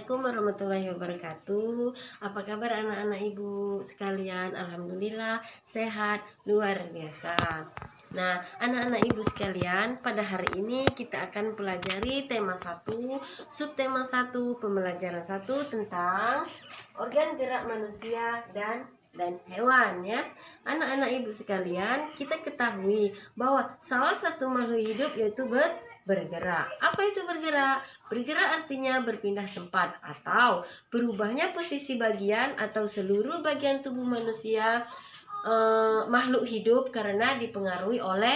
Assalamualaikum warahmatullahi wabarakatuh. Apa kabar anak-anak ibu sekalian? Alhamdulillah sehat luar biasa. Nah, anak-anak ibu sekalian, pada hari ini kita akan pelajari tema 1, subtema 1, pembelajaran 1 tentang organ gerak manusia dan hewan ya. Anak-anak ibu sekalian, kita ketahui bahwa salah satu makhluk hidup yaitu bergerak. Apa itu bergerak? Bergerak artinya berpindah tempat atau berubahnya posisi bagian atau seluruh bagian tubuh manusia makhluk hidup karena dipengaruhi oleh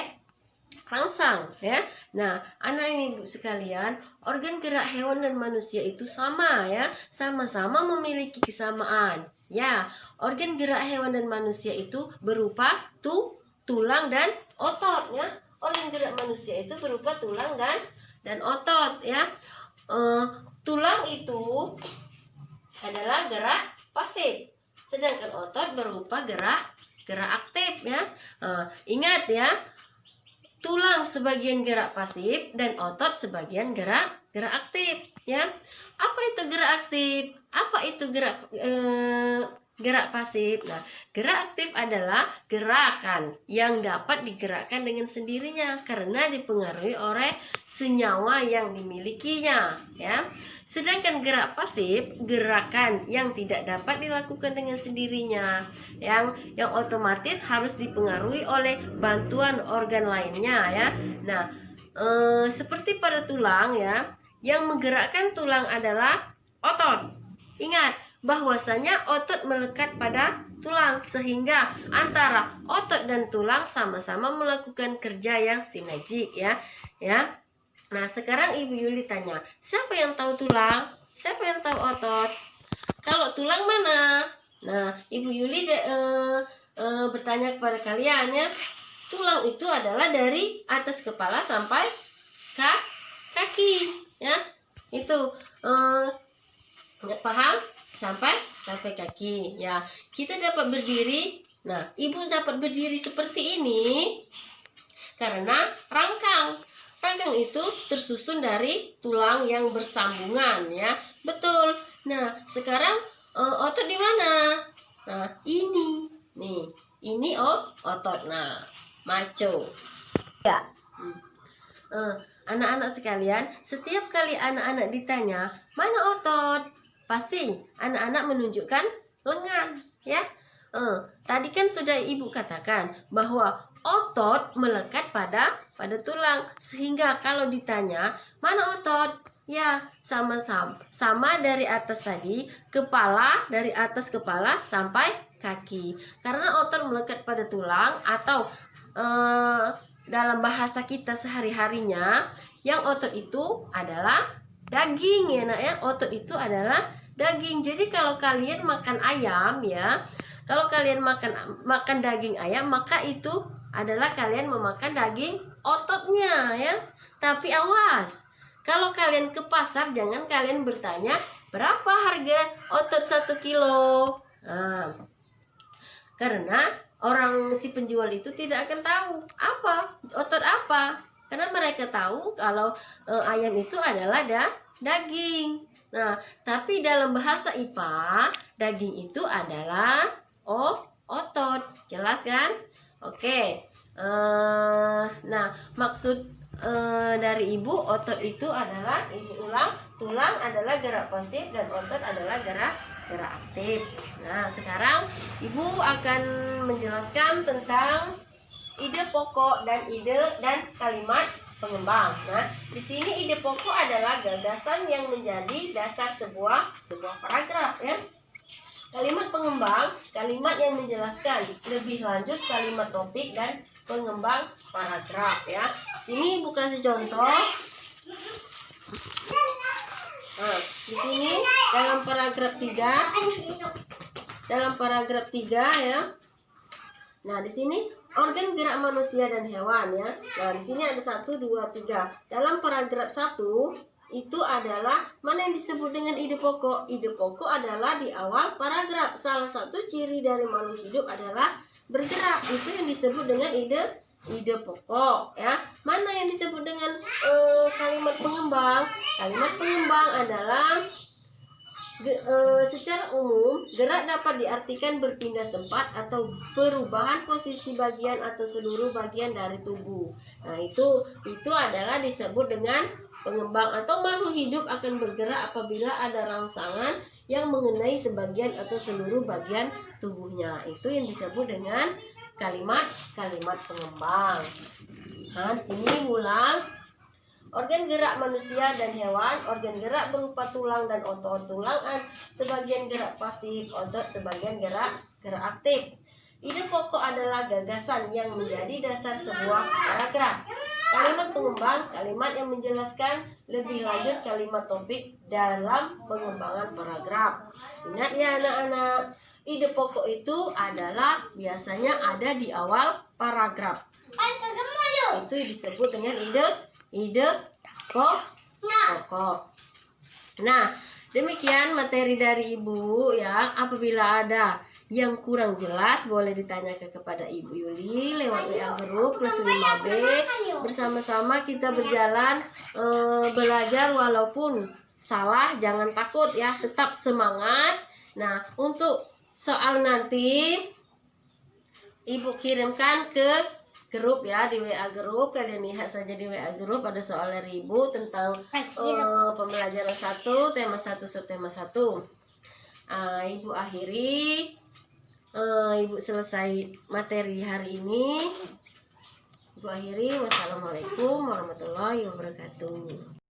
rangsang ya. Nah, anak ibu sekalian, organ gerak hewan dan manusia itu sama ya, sama-sama memiliki kesamaan. Ya, organ gerak hewan dan manusia itu berupa tulang dan otot ya. Organ gerak manusia itu berupa tulang dan otot ya. Tulang itu adalah gerak pasif, sedangkan otot berupa gerak aktif ya. Ingat ya, tulang sebagian gerak pasif dan otot sebagian gerak aktif ya. Apa itu gerak aktif? Apa itu gerak pasif? Nah, gerak aktif adalah gerakan yang dapat digerakkan dengan sendirinya karena dipengaruhi oleh senyawa yang dimilikinya ya. Sedangkan gerak pasif, gerakan yang tidak dapat dilakukan dengan sendirinya, yang otomatis harus dipengaruhi oleh bantuan organ lainnya ya. Nah, seperti pada tulang ya, yang menggerakkan tulang adalah otot. Ingat bahwasanya otot melekat pada tulang sehingga antara otot dan tulang sama-sama melakukan kerja yang sinergik ya. Nah, sekarang Ibu Yuli tanya, siapa yang tahu tulang? Siapa yang tahu otot? Kalau tulang mana? Nah, Ibu Yuli bertanya kepada kalian ya. Tulang itu adalah dari atas kepala sampai kaki ya. Itu nggak paham? Sampai kaki ya. Kita dapat berdiri. Nah, Ibu dapat berdiri seperti ini karena rangkang itu tersusun dari tulang yang bersambungan ya. Betul. Nah, sekarang otot di mana? Nah, ini nih, ini otot. Nah, maco ya. Anak-anak sekalian, setiap kali anak-anak ditanya mana otot, pasti anak-anak menunjukkan lengan ya. Tadi kan sudah Ibu katakan bahwa otot melekat pada tulang, sehingga kalau ditanya mana otot, ya sama dari atas tadi, kepala, dari atas kepala sampai kaki. Karena otot melekat pada tulang atau dalam bahasa kita sehari-harinya, yang otot itu adalah daging ya nak ya. Otot itu adalah daging. Jadi kalau kalian makan ayam ya, kalau kalian makan daging ayam, maka itu adalah kalian memakan daging ototnya ya. Tapi awas, kalau kalian ke pasar jangan kalian bertanya berapa harga otot 1 kilo. Nah, karena orang si penjual itu tidak akan tahu apa otot apa, karena mereka tahu kalau ayam itu adalah daging. Nah, tapi dalam bahasa IPA daging itu adalah otot. Jelas kan? Oke. Nah, maksud dari Ibu, otot itu adalah, Ibu ulang, tulang adalah gerak pasif dan otot adalah gerak aktif. Nah, sekarang Ibu akan menjelaskan tentang ide pokok dan kalimat pengembang. Nah, di sini ide pokok adalah gagasan yang menjadi dasar sebuah paragraf ya. Kalimat pengembang, kalimat yang menjelaskan lebih lanjut kalimat topik dan pengembang paragraf ya. Sini Ibu kasih contoh. Nah, di sini dalam paragraf 3 ya. Nah, di sini organ gerak manusia dan hewan ya. Nah, di sini ada 1, 2, 3. Dalam paragraf 1 itu adalah mana yang disebut dengan ide pokok. Ide pokok adalah di awal paragraf. Salah satu ciri dari makhluk hidup adalah bergerak. Itu yang disebut dengan ide pokok ya. Mana yang disebut dengan kalimat pengembang? Kalimat pengembang adalah Secara umum, gerak dapat diartikan berpindah tempat atau perubahan posisi bagian atau seluruh bagian dari tubuh. Nah, itu adalah disebut dengan pengembang atau makhluk hidup akan bergerak apabila ada rangsangan yang mengenai sebagian atau seluruh bagian tubuhnya. Itu yang disebut dengan kalimat pengembang. Nah, di sini ulang. Organ gerak manusia dan hewan, organ gerak berupa tulang dan otot. Tulang sebagian gerak pasif, otot sebagian gerak aktif. Ide pokok adalah gagasan yang menjadi dasar sebuah paragraf. Kalimat pengembang, kalimat yang menjelaskan lebih lanjut kalimat topik dalam pengembangan paragraf. Ingat ya anak-anak, ide pokok itu adalah biasanya ada di awal paragraf. Itu disebut dengan ide pokok. Nah, demikian materi dari Ibu ya. Apabila ada yang kurang jelas boleh ditanya kepada Ibu Yuli lewat WA Group plus 5B. Bersama-sama kita berjalan belajar walaupun salah, jangan takut ya, tetap semangat. Nah, untuk soal nanti Ibu kirimkan ke grup ya, di WA Group. Kalian lihat saja di WA Group ada soal dari Ibu tentang pembelajaran 1 tema 1 subtema 1. Ibu akhiri, Ibu selesai materi hari ini. Ibu akhiri, wassalamualaikum warahmatullahi wabarakatuh.